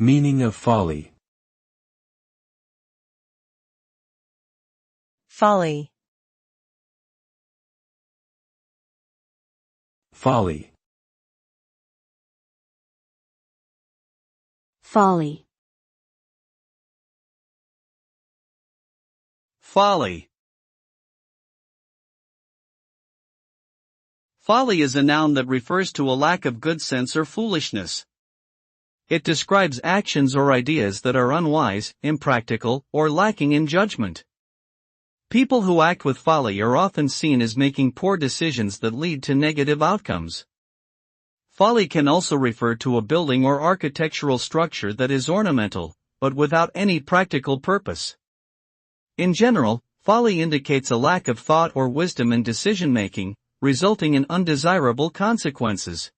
Meaning of folly. Folly. Folly. Folly. Folly. Folly is a noun that refers to a lack of good sense or foolishness. It describes actions or ideas that are unwise, impractical, or lacking in judgment. People who act with folly are often seen as making poor decisions that lead to negative outcomes. Folly can also refer to a building or architectural structure that is ornamental, but without any practical purpose. In general, folly indicates a lack of thought or wisdom in decision-making, resulting in undesirable consequences.